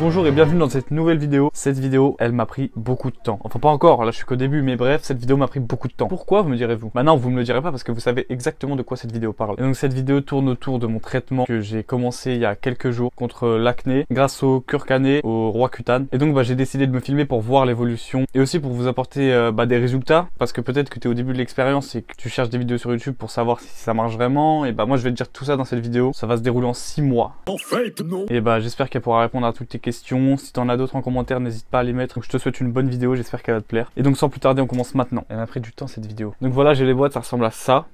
Bonjour et bienvenue dans cette nouvelle vidéo. Cette vidéo, elle m'a pris beaucoup de temps. Enfin pas encore, là je suis qu'au début, mais bref, cette vidéo m'a pris beaucoup de temps. Pourquoi, vous me direz-vous? Maintenant vous me le direz pas parce que vous savez exactement de quoi cette vidéo parle. Et donc cette vidéo tourne autour de mon traitement que j'ai commencé il y a quelques jours contre l'acné grâce au Curcané, au Roaccutane. Et donc j'ai décidé de me filmer pour voir l'évolution et aussi pour vous apporter des résultats, parce que peut-être que tu es au début de l'expérience et que tu cherches des vidéos sur YouTube pour savoir si ça marche vraiment. Et moi je vais te dire tout ça dans cette vidéo. Ça va se dérouler en 6 mois. En fait, non. Et j'espère qu'elle pourra répondre à toutes tes questions. Si t'en as d'autres en commentaire, n'hésite pas à les mettre. Donc je te souhaite une bonne vidéo, j'espère qu'elle va te plaire. Et donc sans plus tarder, on commence maintenant. Elle m'a pris du temps cette vidéo. Donc voilà, j'ai les boîtes, ça ressemble à ça.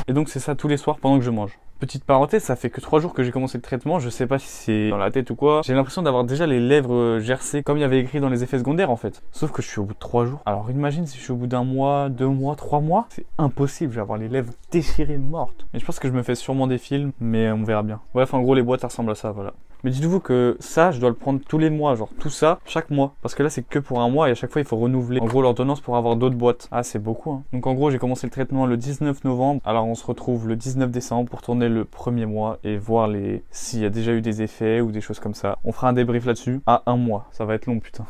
Et donc c'est ça tous les soirs pendant que je mange. Petite parenthèse, ça fait que 3 jours que j'ai commencé le traitement, je sais pas si c'est dans la tête ou quoi. J'ai l'impression d'avoir déjà les lèvres gercées comme il y avait écrit dans les effets secondaires en fait. Sauf que je suis au bout de 3 jours. Alors imagine si je suis au bout d'un mois, 2 mois, 3 mois. C'est impossible, je vais avoir les lèvres déchirées, mortes. Mais je pense que je me fais sûrement des films, mais on verra bien. Bref, en gros les boîtes ça ressemble à ça, voilà. Mais dites-vous que ça, je dois le prendre tous les mois, genre tout ça, chaque mois. Parce que là, c'est que pour un mois et à chaque fois, il faut renouveler. En gros, l'ordonnance pour avoir d'autres boîtes. Ah, c'est beaucoup, hein. Donc en gros, j'ai commencé le traitement le 19 novembre. Alors on se retrouve le 19 décembre pour tourner le premier mois et voir s'il y a déjà eu des effets ou des choses comme ça. On fera un débrief là-dessus à un mois. Ça va être long, putain.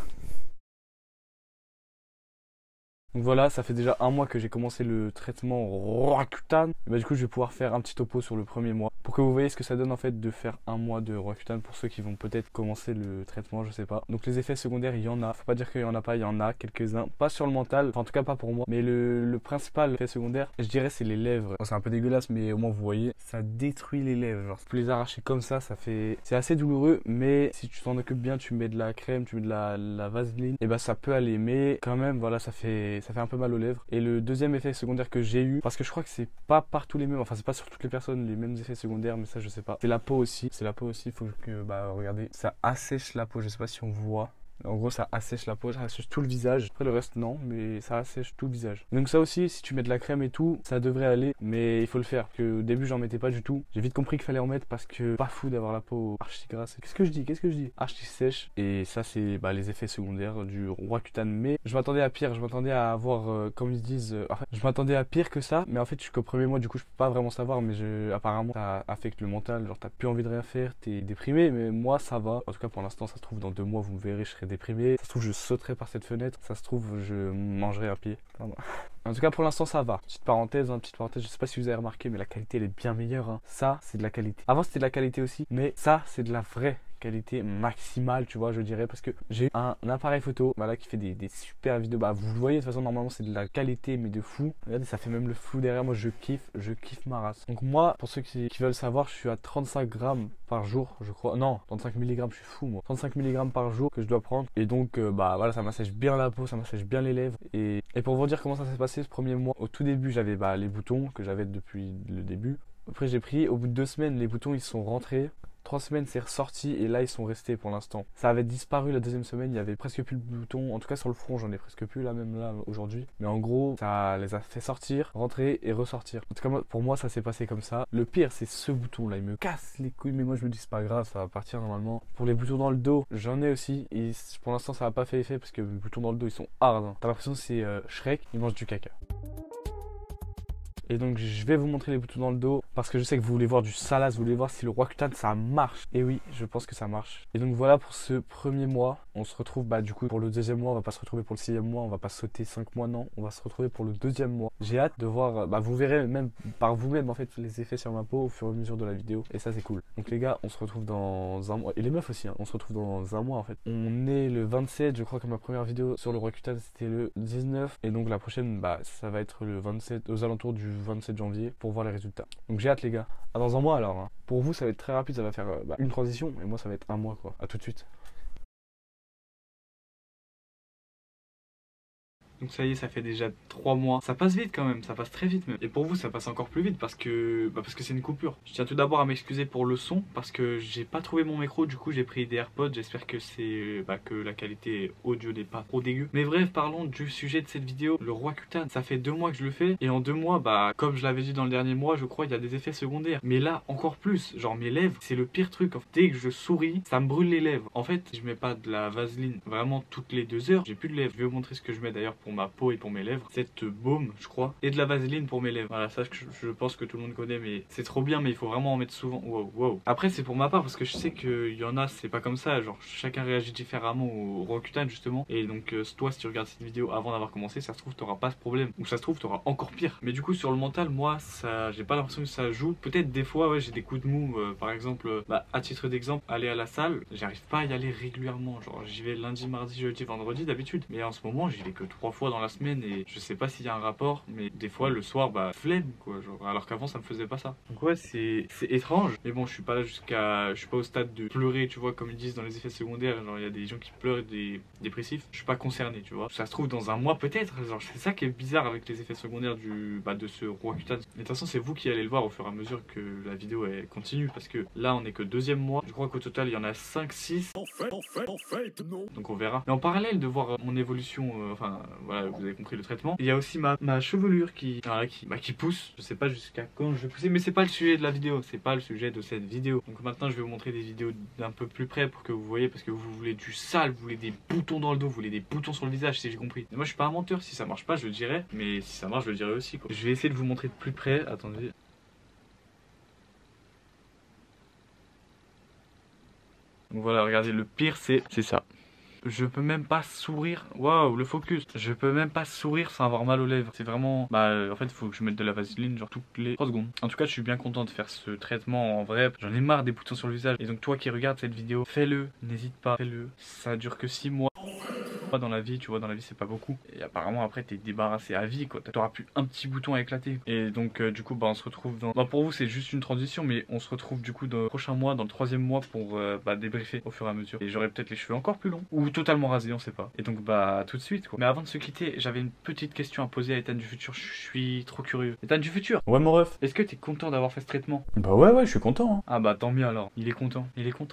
Donc voilà, ça fait déjà un mois que j'ai commencé le traitement Roaccutane. Du coup, je vais pouvoir faire un petit topo sur le premier mois pour que vous voyez ce que ça donne en fait de faire un mois de Roaccutane pour ceux qui vont peut-être commencer le traitement, je sais pas. Donc les effets secondaires, il y en a. Faut pas dire qu'il y en a pas, il y en a quelques-uns. Pas sur le mental, enfin en tout cas pas pour moi. Mais le principal effet secondaire, je dirais, c'est les lèvres. Bon, c'est un peu dégueulasse, mais au moins vous voyez, ça détruit les lèvres. Genre, vous les arracher comme ça fait... C'est assez douloureux, mais si tu t'en occupes bien, tu mets de la crème, tu mets de la vaseline, et ça peut aller. Mais quand même, voilà, ça fait un peu mal aux lèvres. Et le deuxième effet secondaire que j'ai eu, parce que je crois que c'est pas partout les mêmes, enfin c'est pas sur toutes les personnes les mêmes effets secondaires, mais ça je sais pas. C'est la peau aussi, il faut que, regardez, ça assèche la peau, je sais pas si on voit. En gros, ça assèche la peau, ça assèche tout le visage. Après, le reste, non, mais ça assèche tout le visage. Donc ça aussi, si tu mets de la crème et tout, ça devrait aller, mais il faut le faire. Parce que au début, j'en mettais pas du tout. J'ai vite compris qu'il fallait en mettre parce que pas fou d'avoir la peau archi grasse. Qu'est-ce que je dis archi sèche. Et ça, c'est les effets secondaires du Roaccutane. Mais je m'attendais à pire. Je m'attendais à avoir, comme ils disent, je m'attendais à pire que ça. Mais en fait, jusqu'au premier mois, du coup, je peux pas vraiment savoir. Mais apparemment, ça affecte le mental. Genre, t'as plus envie de rien faire, t'es déprimé. Mais moi, ça va. En tout cas, pour l'instant, ça se trouve, dans 2 mois, vous me verrez, je serai déprimé. Ça se trouve, je sauterai par cette fenêtre. Ça se trouve, je mangerai un pied. Pardon. En tout cas, pour l'instant, ça va. Petite parenthèse, je sais pas si vous avez remarqué, mais la qualité, elle est bien meilleure, hein. Ça, c'est de la qualité. Avant, c'était de la qualité aussi, mais ça, c'est de la vraie qualité maximale, tu vois, je dirais, parce que j'ai un appareil photo, qui fait des super vidéos. Vous le voyez, de toute façon, normalement, c'est de la qualité, mais de fou. Regardez, ça fait même le flou derrière. Moi, je kiffe ma race. Donc moi, pour ceux qui veulent savoir, je suis à 35 grammes par jour, je crois. Non, 35 mg, je suis fou, moi. 35 mg par jour que je dois prendre. Et donc, voilà, ça m'assèche bien la peau, ça m'assèche bien les lèvres. Et pour vous dire comment ça s'est passé ce premier mois, au tout début, j'avais les boutons que j'avais depuis le début. Après, j'ai pris, au bout de 2 semaines, les boutons, ils sont rentrés. 3 semaines c'est ressorti et là ils sont restés pour l'instant. Ça avait disparu la deuxième semaine, il y avait presque plus de boutons. En tout cas sur le front j'en ai presque plus là, même là aujourd'hui. Mais en gros ça les a fait sortir, rentrer et ressortir. En tout cas pour moi ça s'est passé comme ça. Le pire c'est ce bouton là, il me casse les couilles. Mais moi je me dis c'est pas grave, ça va partir normalement. Pour les boutons dans le dos j'en ai aussi. Et pour l'instant ça n'a pas fait effet parce que les boutons dans le dos ils sont hard, hein. T'as l'impression que c'est Shrek, il mange du caca. Et donc je vais vous montrer les boutons dans le dos parce que je sais que vous voulez voir du salace, vous voulez voir si le Roaccutane ça marche. Et oui, je pense que ça marche. Et donc voilà pour ce premier mois. On se retrouve du coup pour le deuxième mois, on va pas se retrouver pour le 6e mois, on va pas sauter 5 mois, non. On va se retrouver pour le 2e mois. J'ai hâte de voir, vous verrez même par vous-même en fait les effets sur ma peau au fur et à mesure de la vidéo. Et ça c'est cool. Donc les gars, on se retrouve dans un mois. Et les meufs aussi, hein, on se retrouve dans un mois en fait. On est le 27, je crois que ma première vidéo sur le Roaccutane c'était le 19. Et donc la prochaine, ça va être le 27, aux alentours du 27 janvier pour voir les résultats. Donc j'ai hâte les gars. À dans un mois alors, hein. Pour vous ça va être très rapide, ça va faire une transition. Et moi ça va être un mois quoi. À tout de suite. Donc ça y est, ça fait déjà 3 mois. Ça passe vite quand même, ça passe très vite même. Et pour vous, ça passe encore plus vite parce que c'est une coupure. Je tiens tout d'abord à m'excuser pour le son parce que j'ai pas trouvé mon micro. Du coup, j'ai pris des AirPods. J'espère que que la qualité audio n'est pas trop dégueu. Mais bref, parlons du sujet de cette vidéo. Le Roaccutane, ça fait 2 mois que je le fais. Et en 2 mois, comme je l'avais dit dans le dernier mois, je crois il y a des effets secondaires. Mais là, encore plus. Genre mes lèvres, c'est le pire truc. Dès que je souris, ça me brûle les lèvres. En fait, je mets pas de la vaseline vraiment toutes les 2 heures. J'ai plus de lèvres. Je vais vous montrer ce que je mets d'ailleurs pour pour ma peau et pour mes lèvres, cette baume, je crois, et de la vaseline pour mes lèvres. Voilà, ça je pense que tout le monde connaît, mais c'est trop bien, mais il faut vraiment en mettre souvent. Wow, wow. Après, c'est pour ma part parce que je sais qu'il y en a, c'est pas comme ça. Genre, chacun réagit différemment au Roaccutane justement. Et donc, toi, si tu regardes cette vidéo avant d'avoir commencé, ça se trouve, t'auras pas ce problème. Ou ça se trouve, t'auras encore pire. Mais du coup, sur le mental, moi, ça, j'ai pas l'impression que ça joue. Peut-être des fois, ouais, j'ai des coups de mou. Par exemple, à titre d'exemple, aller à la salle, j'arrive pas à y aller régulièrement. Genre, j'y vais lundi, mardi, jeudi, vendredi d'habitude. Mais en ce moment, j'y vais que 3 fois dans la semaine et je sais pas s'il y a un rapport. Mais des fois, le soir, bah, flemme quoi. Genre, alors qu'avant, ça me faisait pas ça. Donc, ouais, c'est étrange. Mais bon, je suis pas là je suis pas au stade de pleurer, tu vois, comme ils disent dans les effets secondaires. Genre, il y a des gens qui pleurent et des dépressifs. Je suis pas concerné, tu vois. Ça se trouve dans un mois peut-être. Genre, c'est ça qui est bizarre avec les effets secondaires de ce Roaccutane. Mais de toute façon, c'est vous qui allez le voir au fur et à mesure que la vidéo elle continue. Parce que là, on est que 2e mois. Je crois qu'au total, il y en a 5, 6. En fait, non. Donc on verra. Mais en parallèle de voir mon évolution, enfin, voilà, vous avez compris le traitement. Il y a aussi ma chevelure qui pousse. Je sais pas jusqu'à quand je vais pousser, mais c'est pas le sujet de la vidéo. C'est pas le sujet de cette vidéo. Donc maintenant, je vais vous montrer des vidéos d'un peu plus près pour que vous voyez, parce que vous voulez du sale, vous voulez des boutons dans le dos, vous voulez des boutons sur le visage, si j'ai compris. Et moi, je suis pas un menteur. Si ça marche pas, je le dirai. Mais si ça marche, je le dirai aussi, quoi. Je vais essayer de vous montrer de plus près. Attendez. Donc voilà, regardez, le pire, c'est ça. Je peux même pas sourire. Waouh, le focus. Je peux même pas sourire sans avoir mal aux lèvres. C'est vraiment. En fait, il faut que je mette de la vaseline, genre toutes les 3 secondes. En tout cas, je suis bien content de faire ce traitement en vrai. J'en ai marre des boutons sur le visage. Et donc, toi qui regardes cette vidéo, fais-le. N'hésite pas, fais-le. Ça dure que 6 mois. Dans la vie, tu vois, dans la vie c'est pas beaucoup, et apparemment après t'es débarrassé à vie, quoi. T'auras plus un petit bouton à éclater. Et donc du coup on se retrouve dans, pour vous c'est juste une transition, mais on se retrouve du coup dans le prochain mois, dans le 3e mois, pour débriefer au fur et à mesure. Et j'aurai peut-être les cheveux encore plus longs ou totalement rasés, on sait pas. Et donc tout de suite, quoi. Mais avant de se quitter, j'avais une petite question à poser à Ethan du futur. Je suis trop curieux. Ethan du futur, Ouais, mon ref. est-ce que t'es content d'avoir fait ce traitement? Bah ouais, je suis content. Hein. Ah bah tant mieux alors, il est content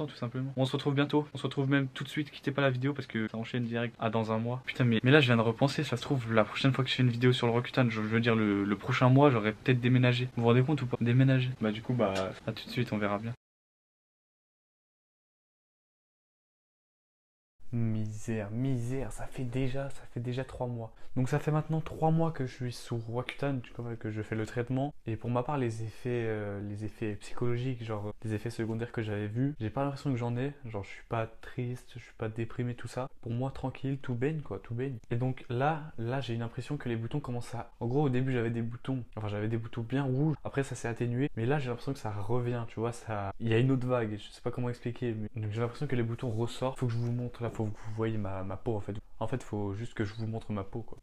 tout simplement. On se retrouve bientôt, on se retrouve même tout de suite, quittez pas la vidéo parce que ça enchaîne direct à dans un mois. Putain mais là je viens de repenser, ça se trouve la prochaine fois que je fais une vidéo sur le Roaccutane, je veux dire le prochain mois, j'aurais peut-être déménagé. Vous vous rendez compte ou pas? Déménager. Bah du coup à tout de suite, on verra bien. Misère, ça fait déjà 3 mois. Donc ça fait maintenant 3 mois que je suis sous Roaccutane, que je fais le traitement. Et pour ma part, les effets psychologiques, genre les effets secondaires que j'avais vus, j'ai pas l'impression que j'en ai. Genre je suis pas triste, je suis pas déprimé, tout ça. Pour moi, tranquille, tout baigne quoi, tout baigne. Et donc là j'ai une impression que les boutons commencent à... En gros au début j'avais des boutons bien rouges. Après ça s'est atténué. Mais là j'ai l'impression que ça revient, tu vois, ça... Il y a une autre vague, je sais pas comment expliquer. Mais... Donc j'ai l'impression que les boutons ressortent. Faut que je vous montre là, faut que vous voyez ma peau en fait. En fait, faut juste que je vous montre ma peau quoi.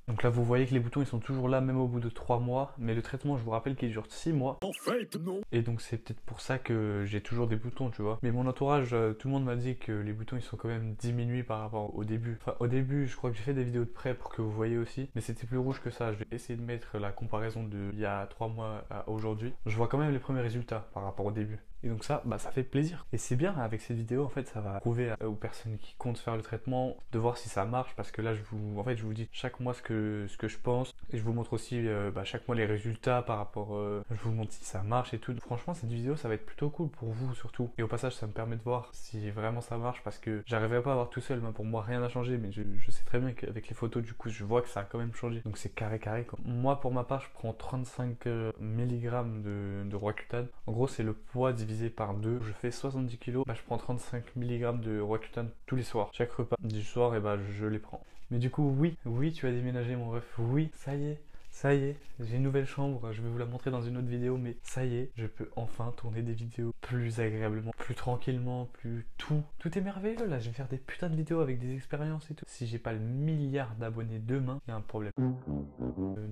Donc là, vous voyez que les boutons ils sont toujours là, même au bout de 3 mois. Mais le traitement, je vous rappelle qu'il dure 6 mois. En fait, non. Et donc, c'est peut-être pour ça que j'ai toujours des boutons, tu vois. Mais mon entourage, tout le monde m'a dit que les boutons ils sont quand même diminués par rapport au début. Enfin, au début, je crois que j'ai fait des vidéos de près pour que vous voyez aussi. Mais c'était plus rouge que ça. Je vais essayer de mettre la comparaison de il y a 3 mois à aujourd'hui. Je vois quand même les premiers résultats par rapport au début. Et donc ça fait plaisir. Et c'est bien, avec cette vidéo, en fait, ça va prouver aux personnes qui comptent faire le traitement de voir si ça marche, parce que là, je vous dis chaque mois ce que je pense, et je vous montre aussi chaque mois les résultats par rapport, je vous montre si ça marche et tout. Franchement, cette vidéo, ça va être plutôt cool pour vous surtout. Et au passage, ça me permet de voir si vraiment ça marche, parce que j'arriverai pas à voir tout seul. Pour moi, rien n'a changé, mais je sais très bien qu'avec les photos, du coup, je vois que ça a quand même changé. Donc c'est carré quoi. Moi, pour ma part, je prends 35 mg de Roaccutane. En gros, c'est le poids divisé par 2. Je fais 70 kg, je prends 35 mg de Roaccutane tous les soirs. Chaque repas du soir, et je les prends. Mais du coup, oui, tu as déménagé mon ref. Oui, ça y est, j'ai une nouvelle chambre, je vais vous la montrer dans une autre vidéo, mais ça y est, je peux enfin tourner des vidéos plus agréablement, plus tranquillement, tout est merveilleux là, je vais faire des putains de vidéos avec des expériences et tout. Si j'ai pas le milliard d'abonnés demain, il y a un problème.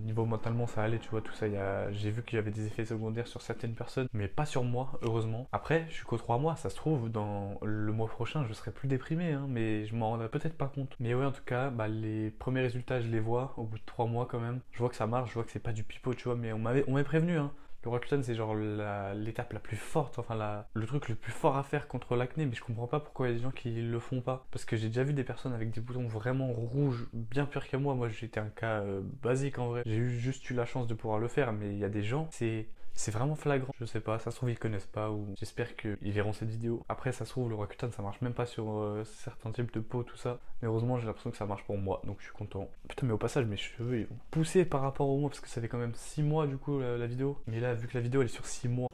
Niveau mentalement ça allait, tu vois, tout ça, j'ai vu qu'il y avait des effets secondaires sur certaines personnes, mais pas sur moi, heureusement. Après, je suis qu'aux 3 mois, ça se trouve, dans le mois prochain, je serai plus déprimé, hein, mais je m'en rendrai peut-être pas compte. Mais ouais, en tout cas, les premiers résultats, je les vois au bout de 3 mois quand même. Je vois que ça marche, je vois que c'est pas du pipeau, tu vois, mais on m'avait prévenu, hein. Le Roaccutane, c'est genre l'étape la plus forte, enfin le truc le plus fort à faire contre l'acné, mais je comprends pas pourquoi il y a des gens qui le font pas. Parce que j'ai déjà vu des personnes avec des boutons vraiment rouges, bien pire que moi. Moi, j'étais un cas basique en vrai. J'ai juste eu la chance de pouvoir le faire, mais il y a des gens, c'est C'est vraiment flagrant. Je sais pas, ça se trouve ils connaissent pas ou j'espère qu'ils verront cette vidéo. Après ça se trouve le Roaccutane ça marche même pas sur certains types de peau tout ça. Mais heureusement j'ai l'impression que ça marche pour moi donc je suis content. Putain mais au passage mes cheveux ils ont poussé par rapport au mois parce que ça fait quand même 6 mois du coup la vidéo. Mais là vu que la vidéo elle est sur 6 mois.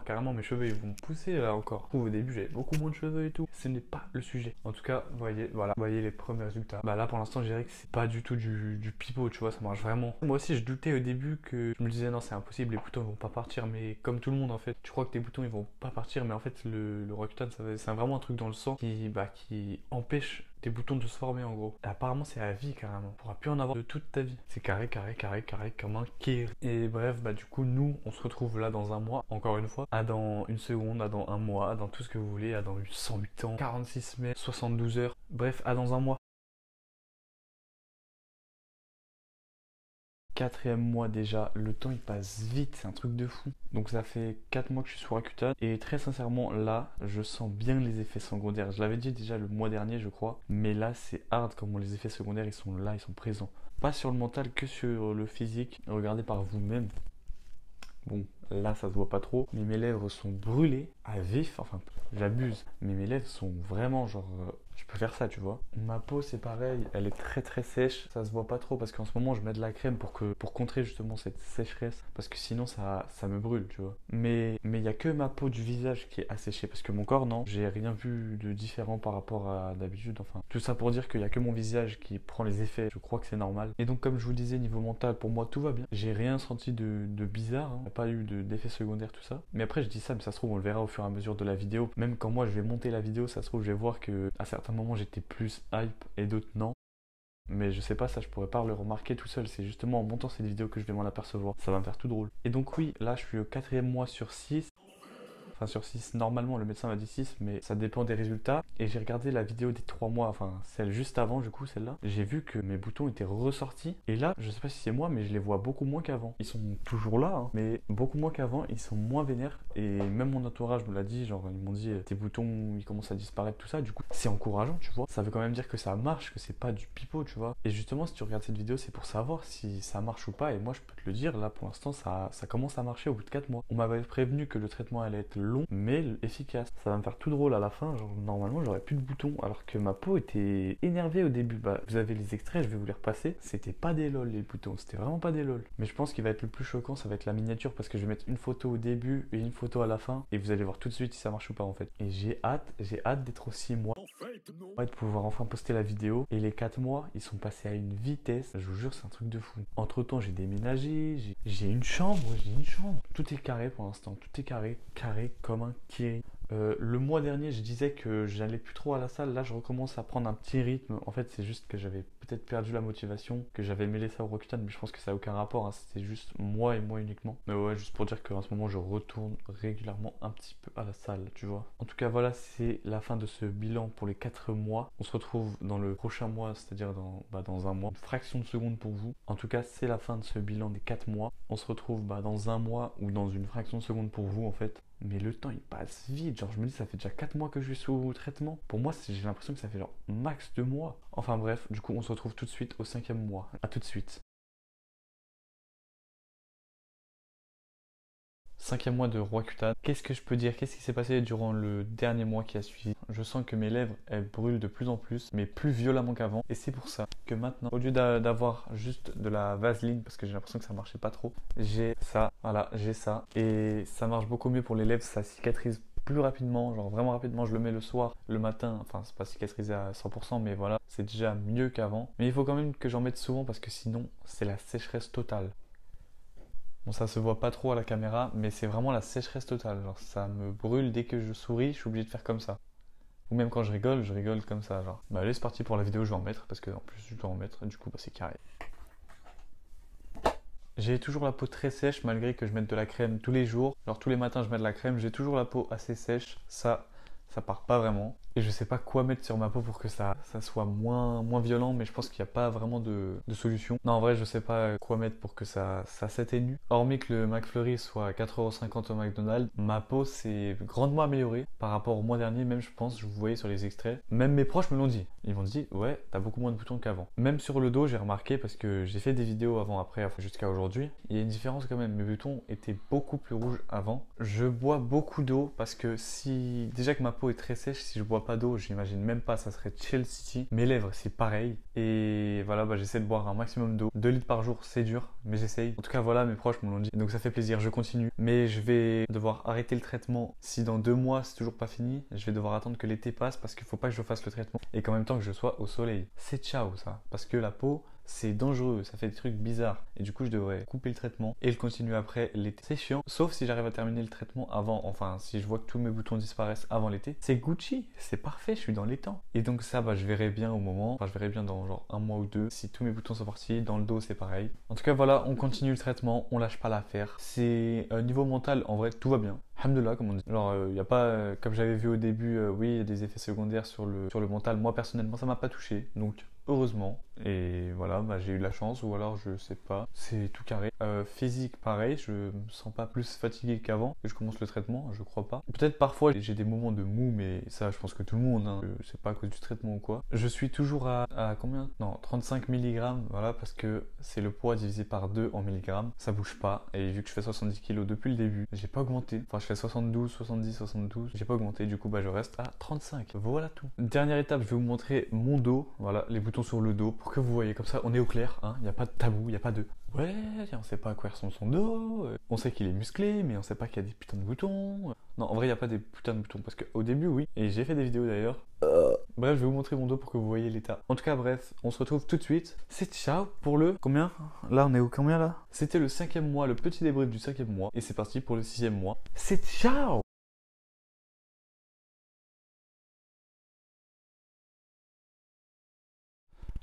Carrément mes cheveux ils vont pousser là encore. Je trouve au début j'avais beaucoup moins de cheveux et tout. Ce n'est pas le sujet. En tout cas, voyez, voilà, voyez les premiers résultats. Bah là pour l'instant je dirais que c'est pas du tout du pipeau, tu vois, ça marche vraiment. Moi aussi je doutais au début que je me disais non c'est impossible, les boutons ils vont pas partir, mais comme tout le monde en fait, tu crois que tes boutons ils vont pas partir, mais en fait le Roaccutane c'est vraiment un truc dans le sang qui empêche tes boutons de se former en gros. Et apparemment c'est à vie carrément. Tu pourras plus en avoir de toute ta vie. C'est carré comme un kir. Et bref, bah du coup nous on se retrouve là dans un mois, encore une fois, à dans une seconde, à dans un mois, à dans tout ce que vous voulez, à dans 108 ans, 46 semaines, 72 heures, bref, à dans un mois. 4e mois déjà, le temps il passe vite, c'est un truc de fou. Donc ça fait 4 mois que je suis sur Roaccutane et très sincèrement là, je sens bien les effets secondaires. Je l'avais dit déjà le mois dernier je crois, mais là c'est hard comment les effets secondaires ils sont là, ils sont présents. Pas sur le mental que sur le physique, regardez par vous-même. Bon, là ça se voit pas trop, mais mes lèvres sont brûlées à vif, enfin j'abuse, mais mes lèvres sont vraiment genre... je peux faire ça, tu vois. Ma peau, c'est pareil, elle est très sèche. Ça se voit pas trop parce qu'en ce moment, je mets de la crème pour contrer justement cette sécheresse. Parce que sinon, ça me brûle, tu vois. Mais il y a que ma peau du visage qui est asséchée. Parce que mon corps, non, j'ai rien vu de différent par rapport à d'habitude. Enfin, tout ça pour dire qu'il y a que mon visage qui prend les effets. Je crois que c'est normal. Et donc, comme je vous disais, niveau mental, pour moi, tout va bien. J'ai rien senti de bizarre. Hein. Il n'y a pas eu d'effets secondaires, tout ça. Mais après, je dis ça, mais ça se trouve, on le verra au fur et à mesure de la vidéo. Même quand moi, je vais monter la vidéo, ça se trouve, je vais voir que à certains moments j'étais plus hype et d'autres non. Mais je sais pas, ça je pourrais pas le remarquer tout seul. C'est justement en montant cette vidéo que je vais m'en apercevoir. Ça va me faire tout drôle. Et donc oui, là je suis au 4e mois sur 6. Enfin sur 6, normalement le médecin m'a dit 6, mais ça dépend des résultats. Et j'ai regardé la vidéo des 3 mois, enfin celle juste avant du coup, celle-là. J'ai vu que mes boutons étaient ressortis. Et là, je sais pas si c'est moi, mais je les vois beaucoup moins qu'avant. Ils sont toujours là, hein, mais beaucoup moins qu'avant, ils sont moins vénères. Et même mon entourage me l'a dit, genre ils m'ont dit tes boutons ils commencent à disparaître, tout ça. Du coup, c'est encourageant, tu vois. Ça veut quand même dire que ça marche, que c'est pas du pipeau, tu vois. Et justement, si tu regardes cette vidéo, c'est pour savoir si ça marche ou pas. Et moi, je peux te le dire, là pour l'instant, ça commence à marcher au bout de 4 mois. On m'avait prévenu que le traitement allait être long, mais efficace. Ça va me faire tout drôle à la fin. Genre, normalement, j'aurais plus de boutons, alors que ma peau était énervée au début. Bah, vous avez les extraits, je vais vous les repasser. C'était pas des lol les boutons, c'était vraiment pas des lol. Mais je pense qu'il va être le plus choquant, ça va être la miniature parce que je vais mettre une photo au début et une photo à la fin et vous allez voir tout de suite si ça marche ou pas en fait. Et j'ai hâte d'être aux 6 mois. De pouvoir enfin poster la vidéo. Et les 4 mois, ils sont passés à une vitesse. Je vous jure, c'est un truc de fou. Entre temps, j'ai déménagé, j'ai une chambre, Tout est carré pour l'instant, tout est carré comme un kiri. Le mois dernier, je disais que j'allais plus trop à la salle. Là, je recommence à prendre un petit rythme. En fait, c'est juste que j'avais peut-être perdu la motivation, que j'avais mêlé ça au Roaccutane, mais je pense que ça n'a aucun rapport. Hein. C'était juste moi et moi uniquement. Mais ouais, juste pour dire qu'en ce moment, je retourne régulièrement un petit peu à la salle, tu vois. En tout cas, voilà, c'est la fin de ce bilan pour les 4 mois. On se retrouve dans le prochain mois, c'est-à-dire dans un mois. Une fraction de seconde pour vous. En tout cas, c'est la fin de ce bilan des 4 mois. On se retrouve dans un mois ou dans une fraction de seconde pour vous, en fait. Mais le temps il passe vite, genre je me dis ça fait déjà 4 mois que je suis sous traitement. Pour moi j'ai l'impression que ça fait genre max 2 mois. Enfin bref, du coup on se retrouve tout de suite au 5e mois. A tout de suite. 5e mois de Roaccutane. Qu'est-ce que je peux dire? Qu'est-ce qui s'est passé durant le dernier mois qui a suivi? Je sens que mes lèvres, elles brûlent de plus en plus, mais plus violemment qu'avant. Et c'est pour ça que maintenant, au lieu d'avoir juste de la vaseline, parce que j'ai l'impression que ça marchait pas trop, j'ai ça, voilà, j'ai ça. Et ça marche beaucoup mieux pour les lèvres, ça cicatrise plus rapidement, genre vraiment rapidement. Je le mets le soir, le matin, enfin c'est pas cicatrisé à 100%, mais voilà, c'est déjà mieux qu'avant. Mais il faut quand même que j'en mette souvent parce que sinon, c'est la sécheresse totale. Bon, ça se voit pas trop à la caméra, mais c'est vraiment la sécheresse totale. Genre, ça me brûle dès que je souris, je suis obligé de faire comme ça. Ou même quand je rigole comme ça, genre. Bah allez, c'est parti pour la vidéo, je vais en mettre, parce que en plus je dois en mettre, du coup, bah c'est carré. J'ai toujours la peau très sèche, malgré que je mette de la crème tous les jours. Genre tous les matins, je mets de la crème, j'ai toujours la peau assez sèche. Ça part pas vraiment. Et je sais pas quoi mettre sur ma peau pour que ça soit moins violent, mais je pense qu'il n'y a pas vraiment de solution. Non, en vrai, je sais pas quoi mettre pour que ça s'atténue. Hormis que le McFlurry soit à 4,50 € au McDonald's, ma peau s'est grandement améliorée par rapport au mois dernier, même je pense, je vous voyais sur les extraits. Même mes proches me l'ont dit. Ils m'ont dit, ouais, t'as beaucoup moins de boutons qu'avant. Même sur le dos, j'ai remarqué, parce que j'ai fait des vidéos avant-après, enfin, jusqu'à aujourd'hui, il y a une différence quand même. Mes boutons étaient beaucoup plus rouges avant. Je bois beaucoup d'eau parce que si déjà que ma peau est très sèche, si je bois pas d'eau, j'imagine même pas, ça serait chill city. Mes lèvres, c'est pareil. Et voilà, bah, j'essaie de boire un maximum d'eau. 2 litres par jour, c'est dur, mais j'essaye. En tout cas, voilà, mes proches me l'ont dit. Donc ça fait plaisir, je continue. Mais je vais devoir arrêter le traitement. Si dans 2 mois, c'est toujours pas fini, je vais devoir attendre que l'été passe parce qu'il faut pas que je fasse le traitement et qu'en même temps que je sois au soleil. C'est ciao ça. Parce que la peau, c'est dangereux, ça fait des trucs bizarres. Et du coup, je devrais couper le traitement et le continuer après l'été. C'est chiant, sauf si j'arrive à terminer le traitement avant, enfin, si je vois que tous mes boutons disparaissent avant l'été. C'est Gucci, c'est parfait, je suis dans les temps. Et donc ça, bah, je verrai bien au moment, enfin, je verrai bien dans genre 1 mois ou 2, si tous mes boutons sont partis. Dans le dos, c'est pareil. En tout cas, voilà, on continue le traitement, on lâche pas l'affaire. C'est niveau mental, en vrai, tout va bien. Alhamdoulilah, comme on dit. Genre, il n'y a pas, comme j'avais vu au début, oui, il y a des effets secondaires sur le mental. Moi, personnellement, ça m'a pas touché. Donc, heureusement. Et voilà, bah, j'ai eu de la chance, ou alors je sais pas. C'est tout carré. Physique, pareil, je me sens pas plus fatigué qu'avant que je commence le traitement, je crois pas. Peut-être parfois j'ai des moments de mou, mais ça, je pense que tout le monde, hein. C'est pas à cause du traitement ou quoi. Je suis toujours à combien? Non, 35 mg, voilà, parce que c'est le poids divisé par 2 en milligrammes. Ça bouge pas. Et vu que je fais 70 kg depuis le début, j'ai pas augmenté. Enfin, je fais 72, 70, 72. J'ai pas augmenté, du coup, bah, je reste à 35. Voilà tout. Dernière étape, je vais vous montrer mon dos. Voilà, les boutons sur le dos pour que vous voyez. Comme ça, on est au clair, hein. Il n'y a pas de tabou, il n'y a pas de ouais, on sait pas à quoi ressemble son dos. On sait qu'il est musclé, mais on sait pas qu'il y a des putains de boutons. Non, en vrai, il n'y a pas des putains de boutons. Parce qu'au début, oui. Et j'ai fait des vidéos d'ailleurs. Bref, je vais vous montrer mon dos pour que vous voyez l'état. En tout cas, bref, on se retrouve tout de suite. C'est ciao pour le combien? Là, on est au combien là? C'était le 5e mois, le petit débrief du 5e mois. Et c'est parti pour le 6e mois. C'est ciao!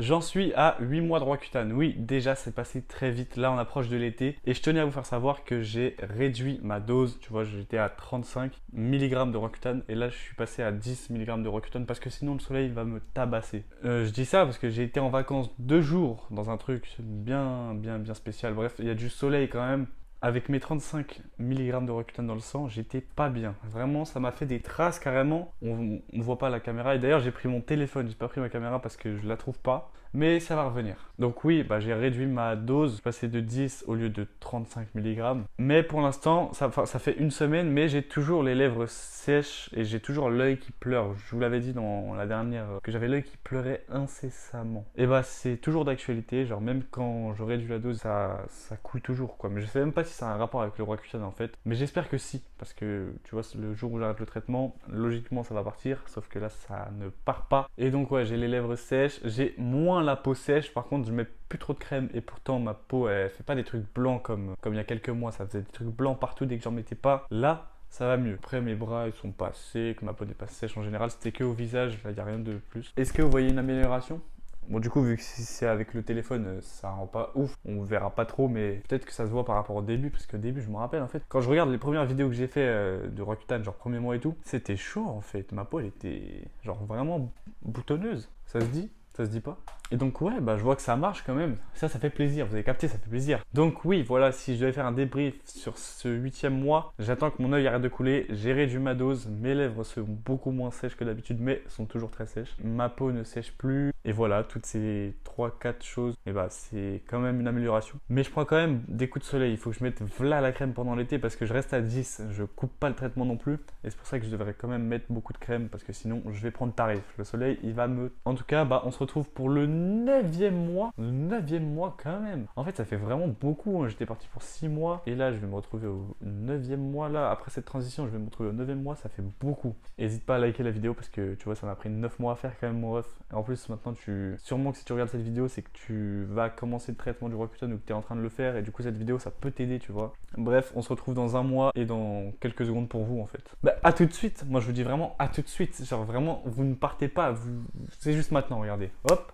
J'en suis à 8 mois de Roaccutane. Oui, déjà, c'est passé très vite. Là, on approche de l'été. Et je tenais à vous faire savoir que j'ai réduit ma dose. Tu vois, j'étais à 35 mg de Roaccutane. Et là, je suis passé à 10 mg de Roaccutane parce que sinon, le soleil va me tabasser. Je dis ça parce que j'ai été en vacances 2 jours dans un truc bien spécial. Bref, il y a du soleil quand même. Avec mes 35 mg de Roaccutane dans le sang, j'étais pas bien. Vraiment, ça m'a fait des traces carrément. On ne voit pas la caméra. Et d'ailleurs, j'ai pris mon téléphone. J'ai pas pris ma caméra parce que je la trouve pas. Mais ça va revenir. Donc oui, bah, j'ai réduit ma dose. Je suis passé de 10 au lieu de 35 mg. Mais pour l'instant, ça fait une semaine. Mais j'ai toujours les lèvres sèches et j'ai toujours l'œil qui pleure. Je vous l'avais dit dans la dernière que j'avais l'œil qui pleurait incessamment. Et bah c'est toujours d'actualité. Genre même quand je réduis la dose, ça coule toujours quoi. Mais je sais même pas si ça a un rapport avec le Roaccutane en fait. Mais j'espère que si. Parce que tu vois, le jour où j'arrête le traitement, logiquement ça va partir. Sauf que là, ça ne part pas. Et donc ouais, j'ai les lèvres sèches. J'ai moins la peau sèche. Par contre, je mets plus trop de crème. Et pourtant, ma peau, elle fait pas des trucs blancs comme il y a quelques mois. Ça faisait des trucs blancs partout dès que j'en mettais pas. Là, ça va mieux. Après, mes bras, ils sont pas secs, ma peau n'est pas sèche en général. C'était que au visage, là, il n'y a rien de plus. Est-ce que vous voyez une amélioration? Bon, du coup, vu que c'est avec le téléphone, ça rend pas ouf. On verra pas trop, mais peut-être que ça se voit par rapport au début. Parce qu'au début, je me rappelle, en fait, quand je regarde les premières vidéos que j'ai fait de Roaccutane, genre premier mois et tout, c'était chaud, en fait. Ma peau, elle était, genre, vraiment boutonneuse. Ça se dit? Ça se dit pas? Et donc ouais, bah, je vois que ça marche quand même. Ça fait plaisir, vous avez capté, ça fait plaisir. Donc oui, voilà, si je devais faire un débrief sur ce 8e mois, j'attends que mon œil arrête de couler, j'ai réduit ma dose, mes lèvres sont beaucoup moins sèches que d'habitude, mais sont toujours très sèches. Ma peau ne sèche plus, et voilà, toutes ces 3-4 choses, et bah c'est quand même une amélioration. Mais je prends quand même des coups de soleil, il faut que je mette v'là la crème pendant l'été, parce que je reste à 10, je coupe pas le traitement non plus, et c'est pour ça que je devrais quand même mettre beaucoup de crème, parce que sinon je vais prendre tarif. Le soleil, il va me... En tout cas, bah on se retrouve pour le 9e mois. Le 9e mois quand même. En fait, ça fait vraiment beaucoup. Hein. J'étais parti pour 6 mois. Et là, je vais me retrouver au 9e mois. Là, après cette transition, je vais me retrouver au 9e mois. Ça fait beaucoup. N'hésite pas à liker la vidéo parce que tu vois, ça m'a pris 9 mois à faire quand même, mon ref. Et en plus, maintenant, sûrement que si tu regardes cette vidéo, c'est que tu vas commencer le traitement du Roaccutane ou que tu es en train de le faire. Et du coup, cette vidéo, ça peut t'aider, tu vois. Bref, on se retrouve dans 1 mois et dans quelques secondes pour vous, en fait. Bah, à tout de suite. Moi, je vous dis vraiment à tout de suite. Genre, vraiment, vous ne partez pas. C'est juste maintenant, regardez. Hop.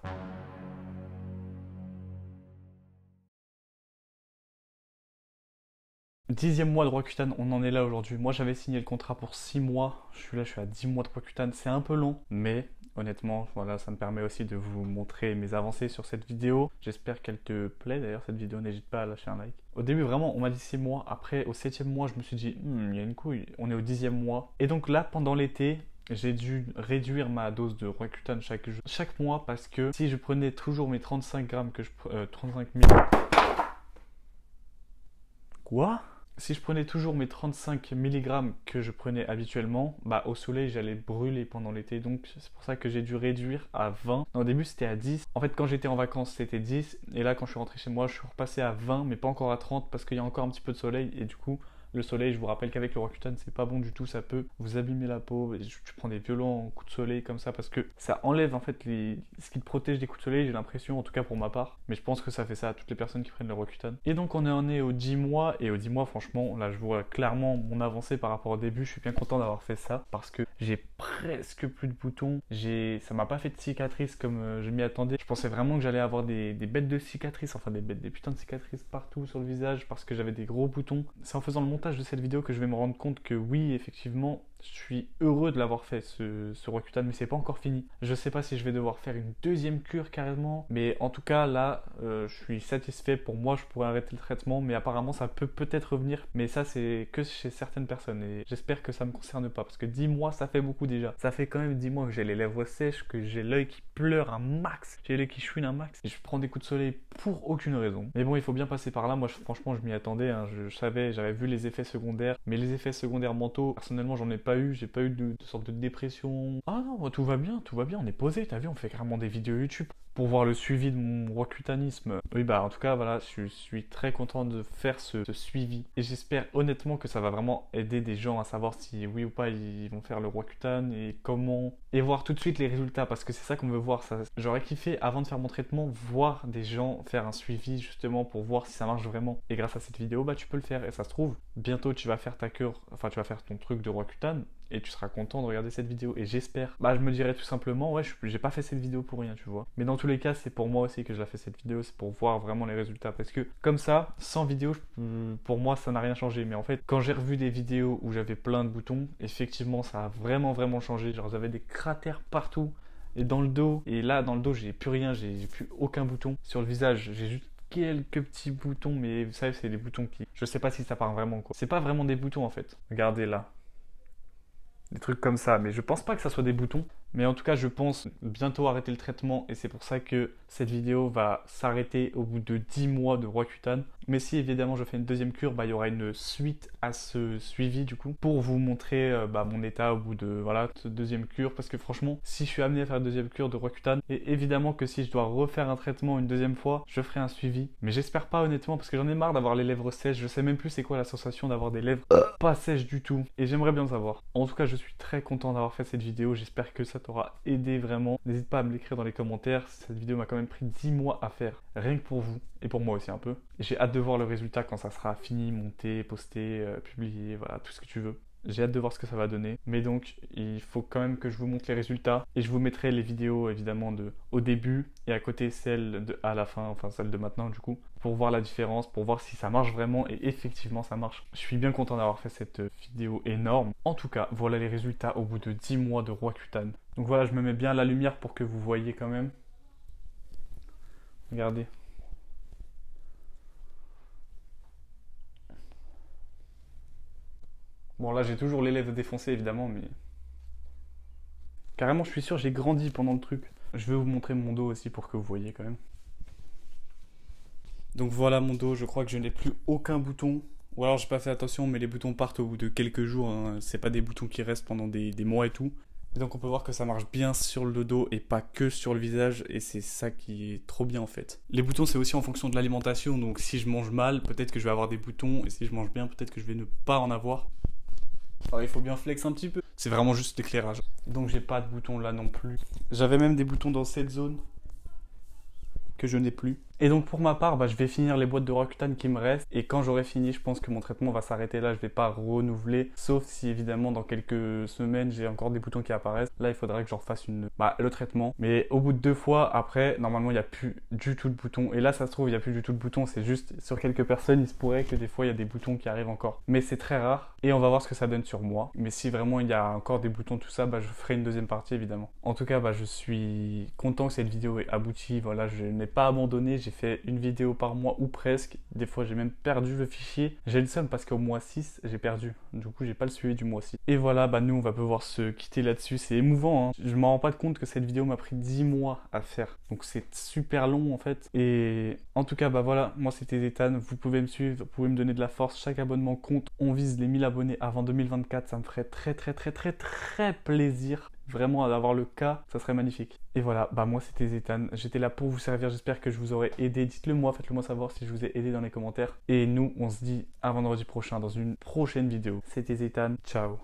10e mois de Roaccutane, on en est là aujourd'hui. Moi j'avais signé le contrat pour 6 mois, je suis à 10 mois de Roaccutane, c'est un peu long, mais honnêtement, voilà, ça me permet aussi de vous montrer mes avancées sur cette vidéo. J'espère qu'elle te plaît d'ailleurs cette vidéo, n'hésite pas à lâcher un like. Au début vraiment, on m'a dit 6 mois, après au 7e mois, je me suis dit, il y a une couille, on est au 10e mois. Et donc là, pendant l'été, j'ai dû réduire ma dose de Roaccutane chaque mois parce que si je prenais toujours mes 35 grammes 35 000... Quoi ? Si je prenais toujours mes 35 mg que je prenais habituellement, bah au soleil j'allais brûler pendant l'été, donc c'est pour ça que j'ai dû réduire à 20. Non, au début c'était à 10. En fait quand j'étais en vacances c'était 10, et là quand je suis rentré chez moi je suis repassé à 20, mais pas encore à 30 parce qu'il y a encore un petit peu de soleil, et du coup le soleil, je vous rappelle qu'avec le Roaccutane c'est pas bon du tout, ça peut vous abîmer la peau, et tu prends des violents coups de soleil comme ça parce que ça enlève en fait ce qui te protège des coups de soleil, j'ai l'impression, en tout cas pour ma part, mais je pense que ça fait ça à toutes les personnes qui prennent le Roaccutane. Et donc on en est aux 10 mois, et aux 10 mois franchement là je vois clairement mon avancée par rapport au début, je suis bien content d'avoir fait ça parce que j'ai presque plus de boutons, ça m'a pas fait de cicatrices comme je m'y attendais. Je pensais vraiment que j'allais avoir des bêtes de cicatrices, enfin des putains de cicatrices partout sur le visage parce que j'avais des gros boutons. C'est en faisant le montage de cette vidéo que je vais me rendre compte que oui, effectivement, je suis heureux de l'avoir fait ce Roaccutane, mais c'est pas encore fini. Je sais pas si je vais devoir faire une deuxième cure carrément, mais en tout cas là, je suis satisfait. Pour moi, je pourrais arrêter le traitement, mais apparemment ça peut peut-être revenir, mais ça c'est que chez certaines personnes, et j'espère que ça me concerne pas, parce que 10 mois ça fait beaucoup déjà. Ça fait quand même 10 mois que j'ai les lèvres sèches, que j'ai l'œil qui pleure un max, j'ai l'œil qui chouine un max, et je prends des coups de soleil pour aucune raison. Mais bon, il faut bien passer par là. Moi franchement je m'y attendais, hein. Je savais, j'avais vu les effets secondaires, mais les effets secondaires mentaux, personnellement j'en ai pas eu, j'ai pas eu de sorte de dépression. Ah non, tout va bien, on est posé, t'as vu, on fait carrément des vidéos YouTube pour voir le suivi de mon roaccutanisme. Oui, bah en tout cas, voilà, je suis très content de faire ce suivi, et j'espère honnêtement que ça va vraiment aider des gens à savoir si oui ou pas ils vont faire le Roaccutane et comment, et voir tout de suite les résultats, parce que c'est ça qu'on veut voir. Ça, j'aurais kiffé avant de faire mon traitement voir des gens faire un suivi justement pour voir si ça marche vraiment, et grâce à cette vidéo bah tu peux le faire, et ça se trouve bientôt tu vas faire ta cure, enfin tu vas faire ton truc de Roaccutane et tu seras content de regarder cette vidéo. Et j'espère, bah je me dirais tout simplement, ouais, j'ai pas fait cette vidéo pour rien, tu vois. Mais dans tous les cas, c'est pour moi aussi que je la fais cette vidéo, c'est pour voir vraiment les résultats. Parce que comme ça, sans vidéo, pour moi, ça n'a rien changé. Mais en fait, quand j'ai revu des vidéos où j'avais plein de boutons, effectivement, ça a vraiment changé. Genre, j'avais des cratères partout, et dans le dos. Et là, dans le dos, j'ai plus rien, j'ai plus aucun bouton. Sur le visage, j'ai juste quelques petits boutons, mais vous savez, c'est des boutons qui... Je sais pas si ça part vraiment, quoi. C'est pas vraiment des boutons, en fait. Regardez là. Des trucs comme ça, mais je pense pas que ça soit des boutons. Mais en tout cas, je pense bientôt arrêter le traitement, et c'est pour ça que cette vidéo va s'arrêter au bout de 10 mois de Roaccutane. Mais si évidemment je fais une deuxième cure, bah il y aura une suite à ce suivi du coup, pour vous montrer mon état au bout de voilà cette deuxième cure. Parce que franchement, si je suis amené à faire une deuxième cure de Roaccutane, et évidemment que si je dois refaire un traitement une deuxième fois, je ferai un suivi. Mais j'espère pas honnêtement, parce que j'en ai marre d'avoir les lèvres sèches. Je sais même plus c'est quoi la sensation d'avoir des lèvres pas sèches du tout, et j'aimerais bien le savoir. En tout cas, je suis très content d'avoir fait cette vidéo, j'espère que ça t'aura aidé vraiment. N'hésite pas à me l'écrire dans les commentaires. Cette vidéo m'a quand même pris 10 mois à faire, rien que pour vous, et pour moi aussi un peu. J'ai hâte de voir le résultat quand ça sera fini, monté, posté, publié, voilà, tout ce que tu veux. J'ai hâte de voir ce que ça va donner. Mais donc, il faut quand même que je vous montre les résultats. Et je vous mettrai les vidéos, évidemment, au début. Et à côté, celle à la fin, enfin celle de maintenant, du coup. Pour voir la différence, pour voir si ça marche vraiment. Et effectivement, ça marche. Je suis bien content d'avoir fait cette vidéo énorme. En tout cas, voilà les résultats au bout de 10 mois de Roaccutane. Donc voilà, je me mets bien la lumière pour que vous voyez quand même. Regardez. Bon là j'ai toujours les lèvres défoncées évidemment, mais... Carrément je suis sûr j'ai grandi pendant le truc. Je vais vous montrer mon dos aussi pour que vous voyez quand même. Donc voilà mon dos, je crois que je n'ai plus aucun bouton. Ou alors j'ai pas fait attention, mais les boutons partent au bout de quelques jours, hein. C'est pas des boutons qui restent pendant des mois et tout. Et donc on peut voir que ça marche bien sur le dos et pas que sur le visage, et c'est ça qui est trop bien en fait. Les boutons c'est aussi en fonction de l'alimentation, donc si je mange mal, peut-être que je vais avoir des boutons, et si je mange bien, peut-être que je vais ne pas en avoir. Alors il faut bien flex un petit peu. C'est vraiment juste l'éclairage. Donc j'ai pas de boutons là non plus. J'avais même des boutons dans cette zone que je n'ai plus. Et donc pour ma part, je vais finir les boîtes de Roaccutane qui me restent. Et quand j'aurai fini, je pense que mon traitement va s'arrêter là. Je vais pas renouveler. Sauf si évidemment dans quelques semaines, j'ai encore des boutons qui apparaissent. Là, il faudra que j'en refasse le traitement. Mais au bout de 2 fois, après, normalement, il n'y a plus du tout de boutons. Et là, ça se trouve, il n'y a plus du tout de boutons. C'est juste sur quelques personnes, il se pourrait que des fois, il y a des boutons qui arrivent encore. Mais c'est très rare. Et on va voir ce que ça donne sur moi. Mais si vraiment il y a encore des boutons, tout ça, je ferai une deuxième partie évidemment. En tout cas, je suis content que cette vidéo ait abouti. Voilà, je n'ai pas abandonné. J'ai fait une vidéo par mois ou presque. Des fois, j'ai même perdu le fichier. J'ai le seum parce qu'au mois 6, j'ai perdu. Du coup, j'ai pas le suivi du mois 6. Et voilà, nous, on va pouvoir se quitter là-dessus. C'est émouvant, hein. Je me rends pas compte que cette vidéo m'a pris 10 mois à faire. Donc, c'est super long en fait. Et en tout cas, voilà, moi c'était Ethan. Vous pouvez me suivre, vous pouvez me donner de la force. Chaque abonnement compte. On vise les 1000 abonnés avant 2024. Ça me ferait très plaisir. Vraiment d'avoir le cas, ça serait magnifique. Et voilà, moi c'était Ethan. J'étais là pour vous servir. J'espère que je vous aurai aidé. Dites-le moi, faites-le moi savoir si je vous ai aidé dans les commentaires. Et nous, on se dit à vendredi prochain dans une prochaine vidéo. C'était Ethan. Ciao.